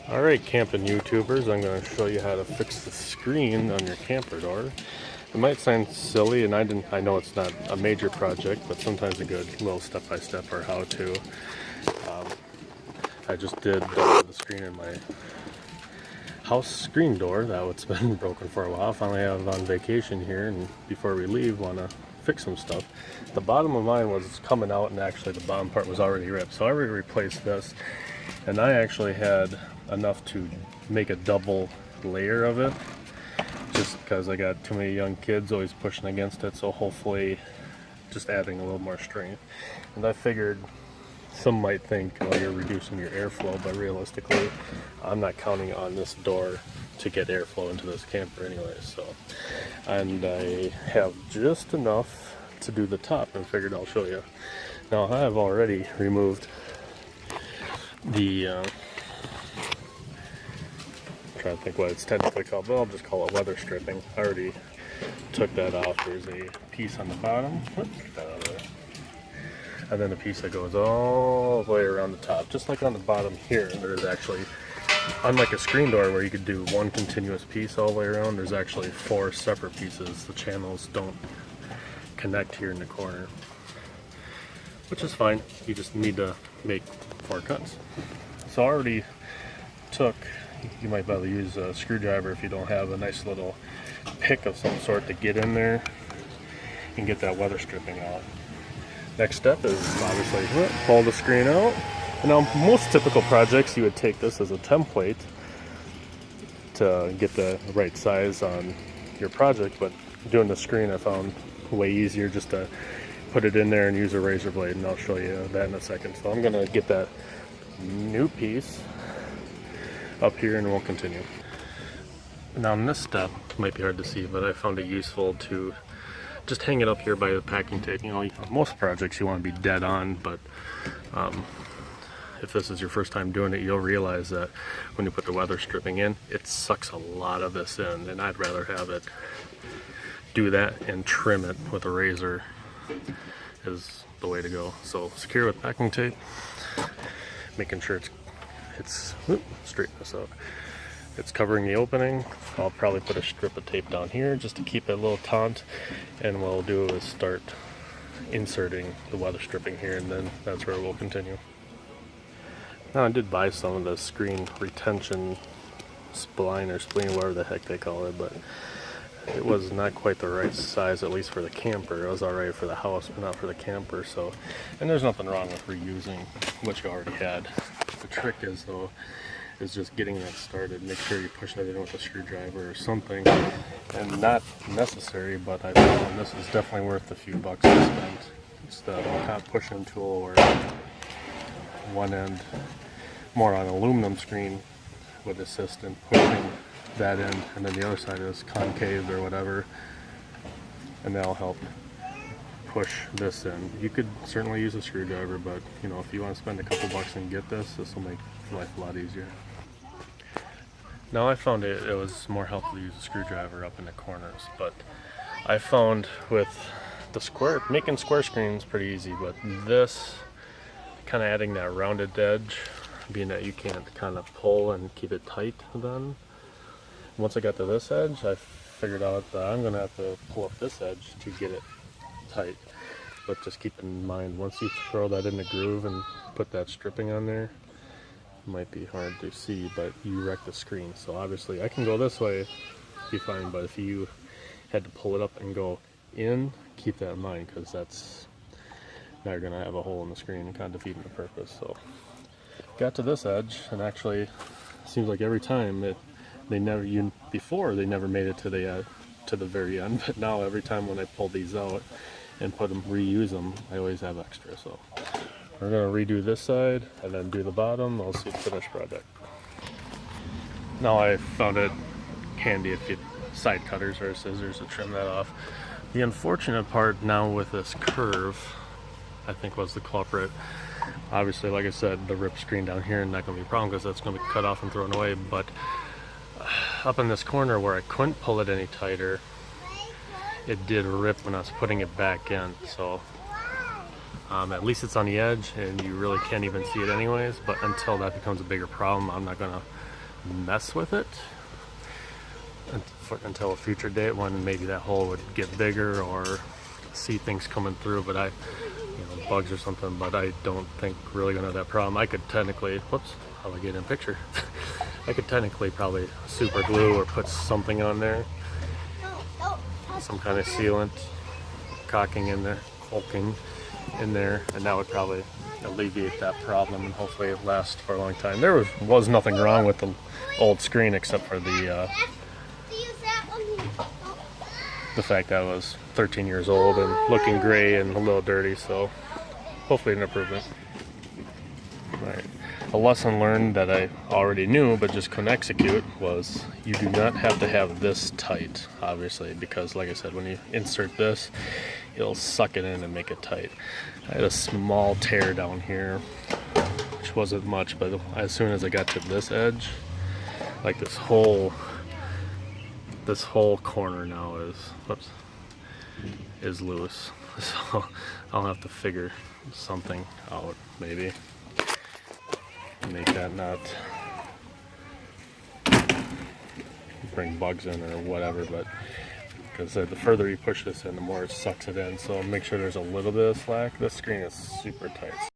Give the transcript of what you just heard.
Alright, camping YouTubers, I'm going to show you how to fix the screen on your camper door. It might sound silly, and I know it's not a major project, but sometimes a good little step-by-step or how-to. I just did the screen in my house screen door that's been broken for a while. Finally I have on vacation here, and before we leave, want to fix some stuff. The bottom of mine was coming out, and actually the bottom part was already ripped, so I already replaced this. And I actually had enough to make a double layer of it, just because I got too many young kids always pushing against it, so hopefully just adding a little more strength. And I figured some might think, well, you're reducing your airflow, but realistically I'm not counting on this door to get airflow into this camper anyway. So, and I have just enough to do the top, and figured I'll show you. Now I have already removed the I'm trying to think what it's technically called, but I'll just call it weather stripping. I already took that off. There's a piece on the bottom. Get that out of there. And then a piece that goes all the way around the top. Just like on the bottom here, there's actually, unlike a screen door where you could do one continuous piece all the way around, there's actually 4 separate pieces. The channels don't connect here in the corner, which is fine. You just need to make 4 cuts. So I already took, you might be able to use a screwdriver if you don't have a nice little pick of some sort to get in there and get that weather stripping out. Next step is obviously pull the screen out. And now most typical projects you would take this as a template to get the right size on your project, but doing the screen I found way easier just to put it in there and use a razor blade, and I'll show you that in a second. So I'm gonna get that new piece up here and we'll continue. Now in this step, it might be hard to see, but I found it useful to just hang it up here by the packing tape. You know, most projects you want to be dead on, but if this is your first time doing it, you'll realize that when you put the weather stripping in, it sucks a lot of this in, and I'd rather have it do that and trim it with a razor is the way to go. So secure with packing tape, making sure it's straighten this out. It's covering the opening. I'll probably put a strip of tape down here just to keep it a little taut, and what we'll do is start inserting the weather stripping here, and then that's where we'll continue. Now I did buy some of the screen retention spline or spleen, whatever the heck they call it, but it was not quite the right size, at least for the camper. It was alright for the house, but not for the camper. So, and there's nothing wrong with reusing what you already had. The trick is though, is just getting that started. Make sure you're pushing it in with a screwdriver or something. And not necessary, but I found this is definitely worth the few bucks I spent. It's the top pushing tool, where one end more on an aluminum screen with assistant pushing that end, and then the other side is concave or whatever, and that'll help push this in. You could certainly use a screwdriver, but you know, if you want to spend a couple bucks and get this will make life a lot easier. Now I found it was more helpful to use a screwdriver up in the corners, but I found with the making square screens pretty easy, but this kind of adding that rounded edge, being that you can't kind of pull and keep it tight, then once I got to this edge, I figured out that I'm gonna have to pull up this edge to get it tight. But just keep in mind, once you throw that in the groove and put that stripping on there, it might be hard to see, but you wreck the screen. So obviously I can go this way, be fine, but if you had to pull it up and go in, keep that in mind, because that's, now you're gonna have a hole in the screen and kind of defeating the purpose. So got to this edge, and actually it seems like every time before they never made it to the very end, but now every time when I pull these out and reuse them, I always have extra. So we're gonna redo this side and then do the bottom. I'll see the finished project. Now I found it handy if you side cutters or scissors to trim that off. The unfortunate part now with this curve, I think, was the culprit. Obviously, like I said, the rip screen down here is not gonna be a problem because that's gonna be cut off and thrown away, but up in this corner where I couldn't pull it any tighter, it did rip when I was putting it back in. So at least it's on the edge and you really can't even see it anyways, but until that becomes a bigger problem, I'm not gonna mess with it until a future date when maybe that hole would get bigger or see things coming through, but bugs or something, but I don't think really gonna have that problem. I could technically, whoops, how do I get in picture? I could technically probably super glue or put something on there, some kind of sealant, caulking in there, and that would probably alleviate that problem and hopefully it lasts for a long time. There was nothing wrong with the old screen except for the fact that it was 13 years old and looking gray and a little dirty, so hopefully an improvement. Right. A lesson learned that I already knew but just couldn't execute was you do not have to have this tight, obviously, because like I said, when you insert this, it'll suck it in and make it tight. I had a small tear down here, which wasn't much, but as soon as I got to this edge, like this whole corner now is loose. So I'll have to figure something out, maybe make that not bring bugs in or whatever, but because the further you push this in, the more it sucks it in, so make sure there's a little bit of slack. This screen is super tight.